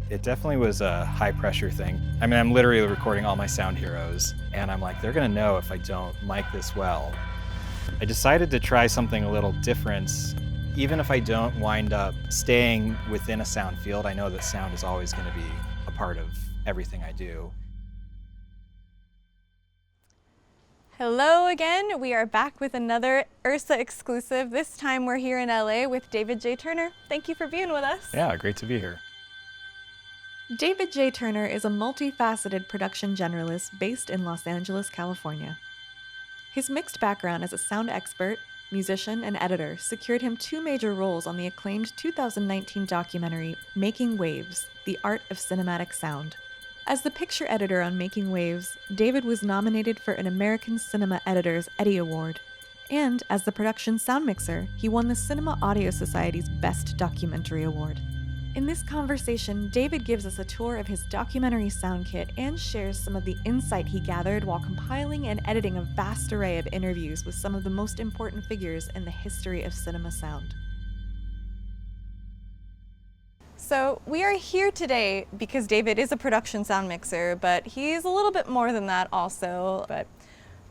It definitely was a high pressure thing. I mean, I'm literally recording all my sound heroes, and I'm like, they're gonna know if I don't mic this well. I decided to try something a little different. Even if I don't wind up staying within a sound field, I know that sound is always gonna be a part of everything I do. Hello again. We are back with another URSA exclusive. This time we're here in LA with David J. Turner. Thank you for being with us. Yeah, great to be here. David J. Turner is a multifaceted production generalist based in Los Angeles, California. His mixed background as a sound expert, musician, and editor secured him 2 major roles on the acclaimed 2019 documentary Making Waves: The Art of Cinematic Sound. As the picture editor on Making Waves, David was nominated for an American Cinema Editors Eddie Award, and as the production sound mixer, he won the Cinema Audio Society's Best Documentary Award. In this conversation, David gives us a tour of his documentary sound kit and shares some of the insight he gathered while compiling and editing a vast array of interviews with some of the most important figures in the history of cinema sound. So we are here today because David is a production sound mixer, but he's a little bit more than that also. But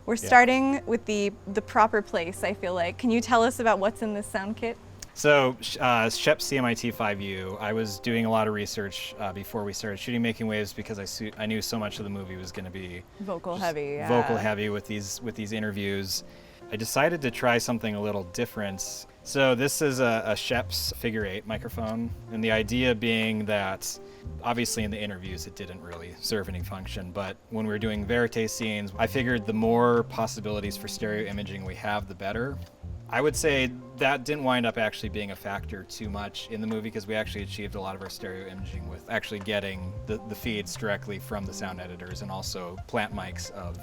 we're starting with the proper place, I feel like. Can you tell us about what's in this sound kit? So Shep CMIT5U, I was doing a lot of research before we started shooting Making Waves because I knew so much of the movie was going to be vocal heavy. Yeah. Vocal heavy with these interviews. I decided to try something a little different. So this is a Shep's figure 8 microphone, and the idea being that obviously in the interviews it didn't really serve any function, but when we were doing verite scenes, I figured the more possibilities for stereo imaging we have, the better. I would say that didn't wind up actually being a factor too much in the movie because we actually achieved a lot of our stereo imaging with actually getting the feeds directly from the sound editors and also plant mics of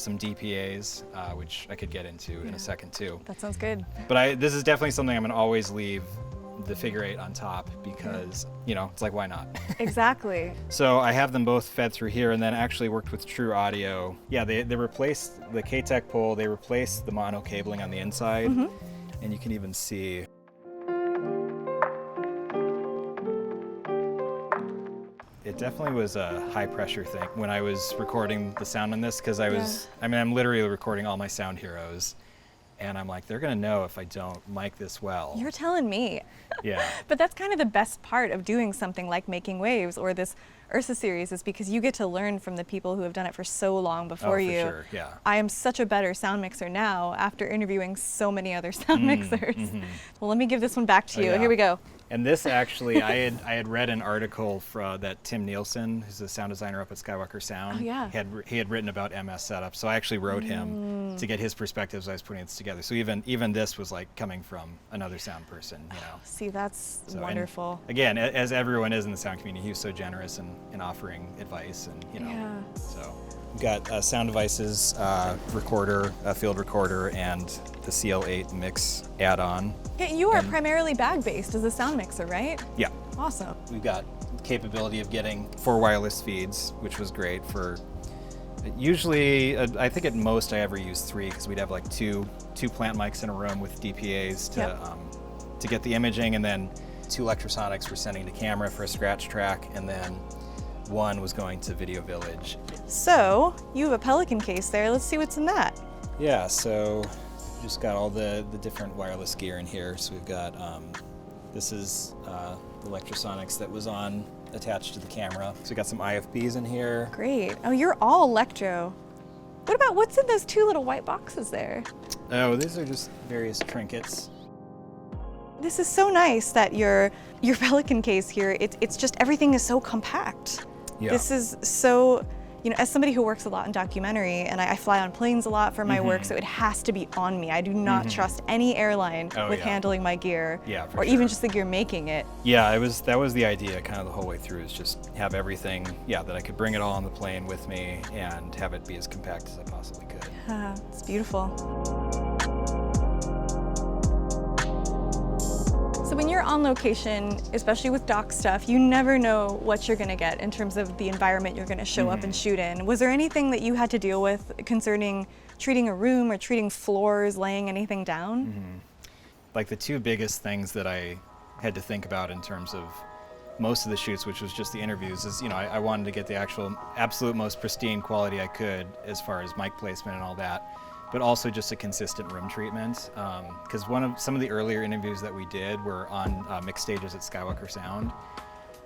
some DPAs, which I could get into in a second too. That sounds good. But this is definitely something I'm gonna always leave the figure 8 on top because, you know, it's like, why not? Exactly. So I have them both fed through here and then actually worked with True Audio. Yeah, they replaced the K-Tech pole, they replaced the mono cabling on the inside, and you can even see it definitely was a high pressure thing when I was recording the sound on this because I'm literally recording all my sound heroes. And I'm like, they're gonna know if I don't mic this well. You're telling me. Yeah. But that's kind of the best part of doing something like Making Waves or this URSA series is because you get to learn from the people who have done it for so long before you. For sure, yeah. I am such a better sound mixer now after interviewing so many other sound mixers. Well, let me give this one back to you. Here we go. And this actually, I had read an article that Tim Nielsen, who's the sound designer up at Skywalker Sound, he had written about MS setup. So I actually wrote him to get his perspectives as I was putting this together. So even this was like coming from another sound person, you know. See, that's wonderful. Again, as everyone is in the sound community, he was so generous in offering advice and, you know. Yeah. So we've got sound devices, recorder, a field recorder, and the CL8 mix add-on. Yeah, you are primarily bag-based as a sound mixer, right? Yeah. Awesome. We've got capability of getting 4 wireless feeds, which was great for, usually, I think at most I ever use 3 because we'd have like two plant mics in a room with DPAs to get the imaging, and then 2 electrosonics were sending to camera for a scratch track, and then 1 was going to Video Village. So, you have a Pelican case there. Let's see what's in that. Yeah, so just got all the different wireless gear in here. So we've got, this is the electrosonics that was attached to the camera. So we got some IFBs in here. Great. Oh, you're all electro. What's in those 2 little white boxes there? Oh, these are just various trinkets. This is so nice that your Pelican case here, it's just everything is so compact. Yeah. This is so, you know, as somebody who works a lot in documentary, and I fly on planes a lot for my work, so it has to be on me. I do not trust any airline with handling my gear, or even just the gear making it. Yeah, that was the idea kind of the whole way through, is just have everything, that I could bring it all on the plane with me and have it be as compact as I possibly could. Yeah, it's beautiful. So when you're on location, especially with doc stuff, you never know what you're gonna get in terms of the environment you're gonna show up and shoot in. Was there anything that you had to deal with concerning treating a room or treating floors, laying anything down? Like the 2 biggest things that I had to think about in terms of most of the shoots, which was just the interviews, is, I wanted to get the actual absolute most pristine quality I could as far as mic placement and all that, but also just a consistent room treatment. Because some of the earlier interviews that we did were on mixed stages at Skywalker Sound,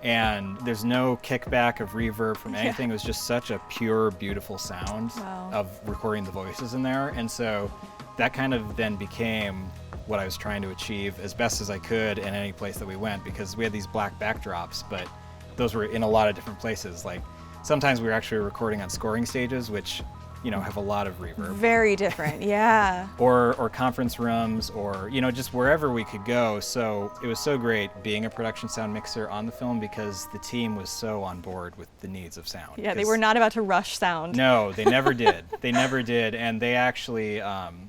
and there's no kickback of reverb from anything. It was just such a pure, beautiful sound of recording the voices in there, and so that kind of then became what I was trying to achieve as best as I could in any place that we went, because we had these black backdrops, but those were in a lot of different places. Like sometimes we were actually recording on scoring stages, which have a lot of reverb. Very different, yeah. Or conference rooms, or just wherever we could go. So it was so great being a production sound mixer on the film, because the team was so on board with the needs of sound. Yeah, they were not about to rush sound. No, they never did. They never did, and they actually,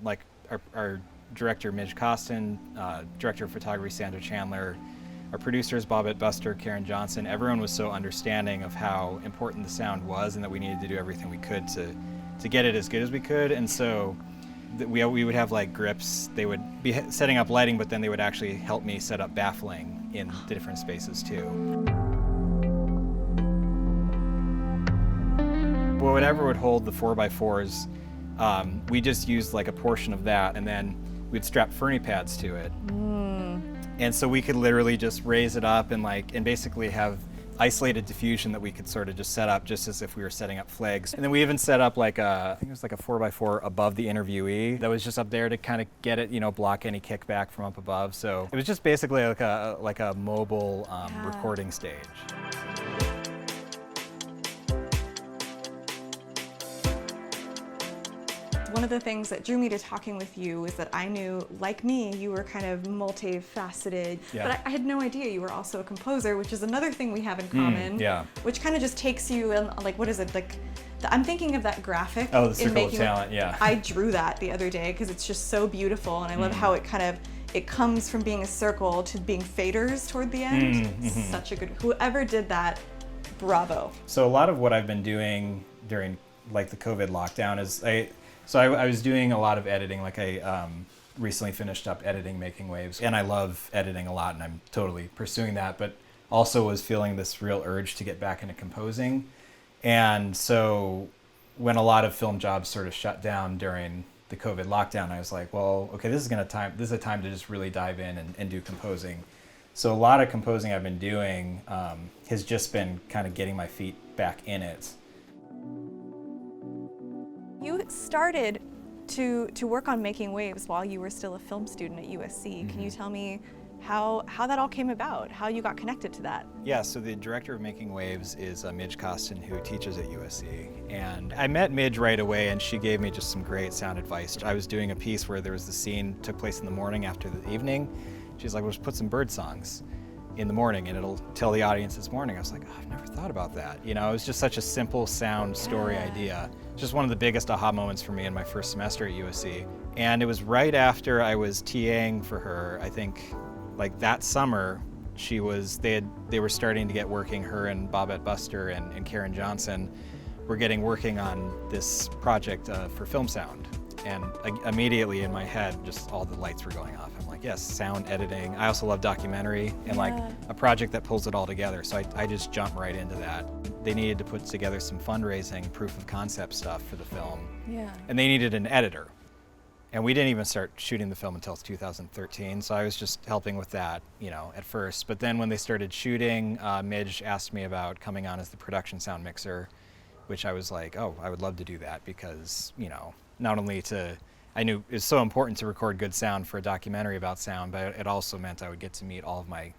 like our director Midge Costin, director of photography Sandra Chandler, our producers Bobette Buster, Karen Johnson, everyone was so understanding of how important the sound was and that we needed to do everything we could to get it as good as we could. And so we would have like grips. They would be setting up lighting, but then they would actually help me set up baffling in the different spaces too. Well, whatever would hold the 4x4s, we just used like a portion of that, and then we'd strap Fernie pads to it. And so we could literally just raise it up and basically have isolated diffusion that we could sort of just set up just as if we were setting up flags. And then we even set up I think it was like a 4x4 above the interviewee that was just up there to kind of get it, block any kickback from up above. So it was just basically like a mobile recording stage. One of the things that drew me to talking with you is that I knew, like me, you were kind of multifaceted, but I had no idea you were also a composer, which is another thing we have in common, which kind of just takes you in, what is it, I'm thinking of that graphic. Oh, the Circle of Talent, yeah. I drew that the other day because it's just so beautiful, and I love how it comes from being a circle to being faders toward the end. Such a good, whoever did that, bravo. So a lot of what I've been doing during the COVID lockdown is I was doing a lot of editing. I recently finished up editing Making Waves, and I love editing a lot, and I'm totally pursuing that, but also was feeling this real urge to get back into composing. And so when a lot of film jobs sort of shut down during the COVID lockdown, I was like, well, okay, this is a time to just really dive in and do composing. So a lot of composing I've been doing has just been kind of getting my feet back in it. You started to work on Making Waves while you were still a film student at USC. Can you tell me how that all came about, how you got connected to that? Yeah, so the director of Making Waves is Midge Costin, who teaches at USC. And I met Midge right away, and she gave me just some great sound advice. I was doing a piece where there was the scene took place in the morning after the evening. She's like, well, just put some bird songs in the morning and it'll tell the audience it's morning. I was like, oh, I've never thought about that. It was just such a simple sound story idea. Just one of the biggest aha moments for me in my first semester at USC. And it was right after I was TAing for her. I think that summer they were starting to get working, her and Bobette Buster and Karen Johnson were working on this project for film sound. And immediately in my head, just all the lights were going off. I'm like, yes, sound editing. I also love documentary and a project that pulls it all together. So I just jumped right into that. They needed to put together some fundraising, proof of concept stuff for the film. Yeah. And they needed an editor. And we didn't even start shooting the film until 2013. So I was just helping with that, at first. But then when they started shooting, Midge asked me about coming on as the production sound mixer, which I was like, oh, I would love to do that because, not only I knew it was so important to record good sound for a documentary about sound, but it also meant I would get to meet all of my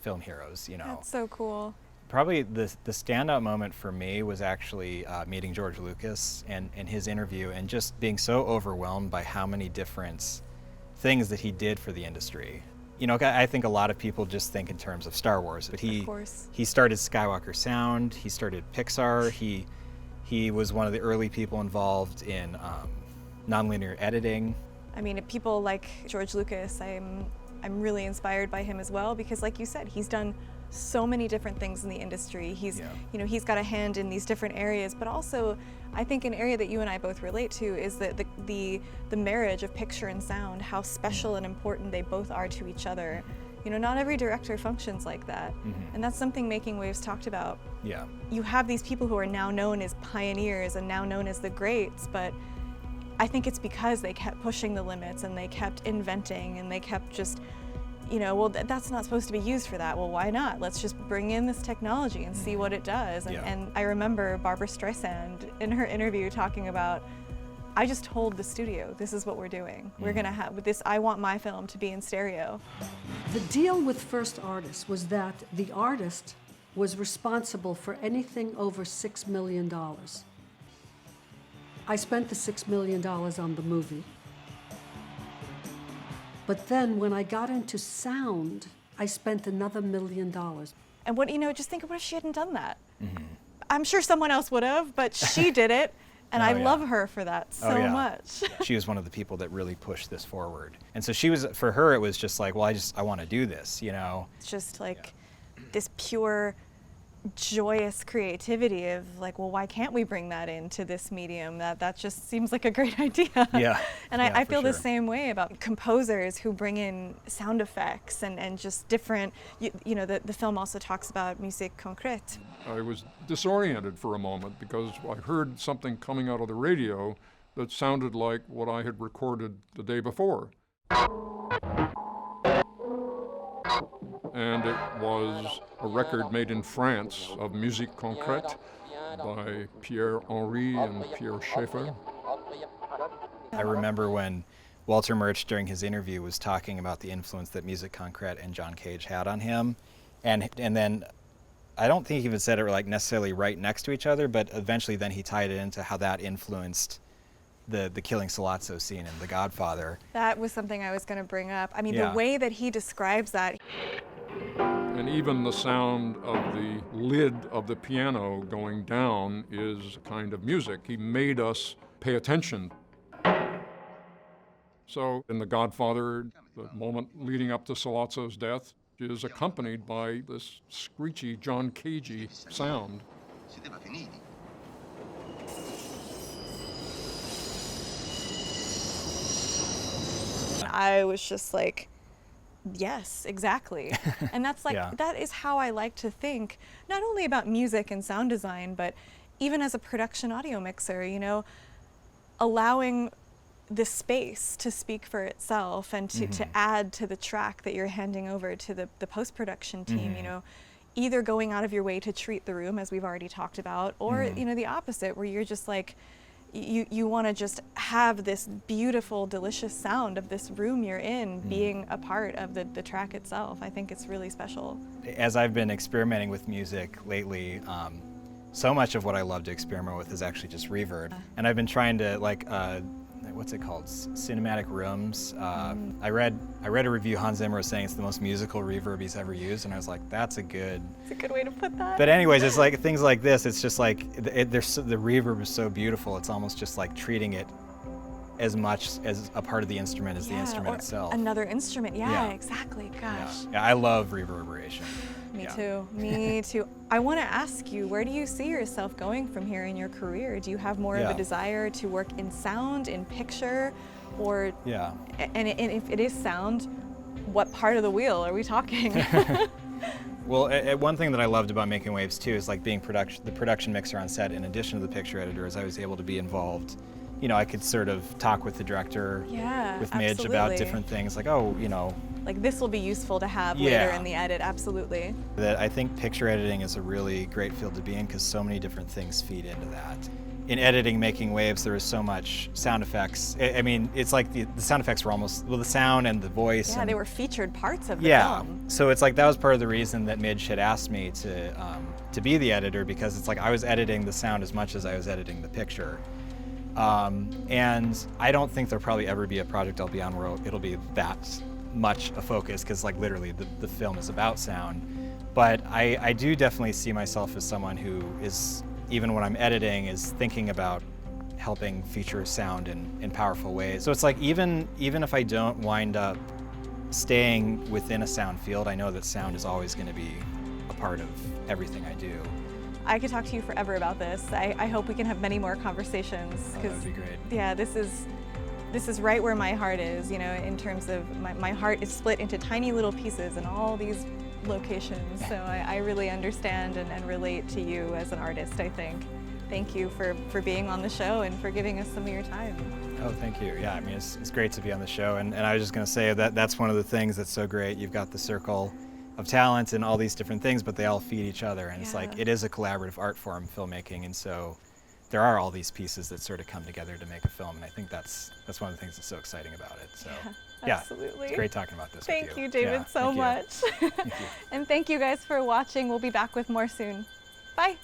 film heroes, That's so cool. Probably the standout moment for me was actually meeting George Lucas and his interview, and just being so overwhelmed by how many different things that he did for the industry. I think a lot of people just think in terms of Star Wars, but he started Skywalker Sound, he started Pixar, he was one of the early people involved in nonlinear editing. I mean, people like George Lucas, I'm really inspired by him as well, because like you said, he's done so many different things in the industry. He's got a hand in these different areas, but also I think an area that you and I both relate to is the marriage of picture and sound, how special and important they both are to each other. You know, not every director functions like that. And that's something Making Waves talked about. Yeah. You have these people who are now known as pioneers and now known as the greats, but I think it's because they kept pushing the limits and they kept inventing and they kept just, you know, well, that's not supposed to be used for that. Well, why not? Let's just bring in this technology and see what it does. And I remember Barbra Streisand in her interview talking about, I just told the studio, this is what we're doing. We're gonna have this, I want my film to be in stereo. The deal with First Artist was that the artist was responsible for anything over $6 million. I spent the $6 million on the movie. But then when I got into sound, I spent another $1 million. And what, you know, just think of what if she hadn't done that. I'm sure someone else would have, but she did it. And I love her for that so much. She was one of the people that really pushed this forward. And so she was, for her, it was just like, well, I want to do this, you know? It's just like this pure, joyous creativity of like, well, why can't we bring that into this medium? That just seems like a great idea. Yeah. And I feel the same way about composers who bring in sound effects and just different, you know, the film also talks about musique concrète. I was disoriented for a moment because I heard something coming out of the radio that sounded like what I had recorded the day before. And it was a record made in France of musique concrète by Pierre Henry and Pierre Schaeffer. I remember when Walter Murch, during his interview, was talking about the influence that musique concrète and John Cage had on him. And then I don't think he even said it like necessarily right next to each other, but eventually then he tied it into how that influenced the killing Sollozzo scene in The Godfather. That was something I was going to bring up. I mean, the way that he describes that. And even the sound of the lid of the piano going down is a kind of music. He made us pay attention. So in The Godfather, the moment leading up to Sollozzo's death is accompanied by this screechy, John Cagey sound. I was just like, yes, exactly. And that's like, that is how I like to think, not only about music and sound design, but even as a production audio mixer, you know, allowing the space to speak for itself and to add to the track that you're handing over to the post-production team, you know, either going out of your way to treat the room, as we've already talked about, or, you know, the opposite, where you're just like, you want to just have this beautiful, delicious sound of this room you're in being a part of the track itself. I think it's really special. As I've been experimenting with music lately, so much of what I love to experiment with is actually just reverb. And I've been trying to, like, what's it called? Cinematic rooms. I read a review. Hans Zimmer was saying it's the most musical reverb he's ever used, and I was like, that's a good way to put that. But anyways, it's like things like this. It's just like the reverb is so beautiful. It's almost just like treating it as much as a part of the instrument as the instrument itself. Another instrument. Yeah, exactly. Gosh. Yeah, I love reverberation. Me too. Me too. I want to ask you, where do you see yourself going from here in your career? Do you have more of a desire to work in sound, in picture, or and if it is sound, what part of the wheel are we talking? Well, one thing that I loved about Making Waves too is like being the production mixer on set. In addition to the picture editor, is I was able to be involved. You know, I could sort of talk with the director, with Midge about different things, like, oh, you know. Like, this will be useful to have later in the edit, absolutely. That I think picture editing is a really great field to be in because so many different things feed into that. In editing Making Waves, there is so much sound effects. I mean, it's like the sound effects were almost, well, the sound and the voice. Yeah, they were featured parts of the film. So it's like that was part of the reason that Midge had asked me to be the editor, because it's like I was editing the sound as much as I was editing the picture. And I don't think there'll probably ever be a project I'll be on where it'll be that much a focus, because like literally the film is about sound. But I do definitely see myself as someone who is, even when I'm editing, is thinking about helping feature sound in powerful ways. So it's like even if I don't wind up staying within a sound field, I know that sound is always going to be a part of everything I do. I could talk to you forever about this. I hope we can have many more conversations. That would be great. Yeah, this this is right where my heart is, you know, in terms of my heart is split into tiny little pieces in all these locations. So I really understand and relate to you as an artist, I think. Thank you for being on the show and for giving us some of your time. Oh, thank you. Yeah, I mean, it's great to be on the show. And I was just going to say that's one of the things that's so great. You've got the circle of talent and all these different things, but they all feed each other. And it's like, it is a collaborative art form, filmmaking. And so there are all these pieces that sort of come together to make a film. And I think that's one of the things that's so exciting about it. So yeah, absolutely. It's great talking about this Thank with you. you, David, so much. Thank you. And thank you guys for watching. We'll be back with more soon. Bye.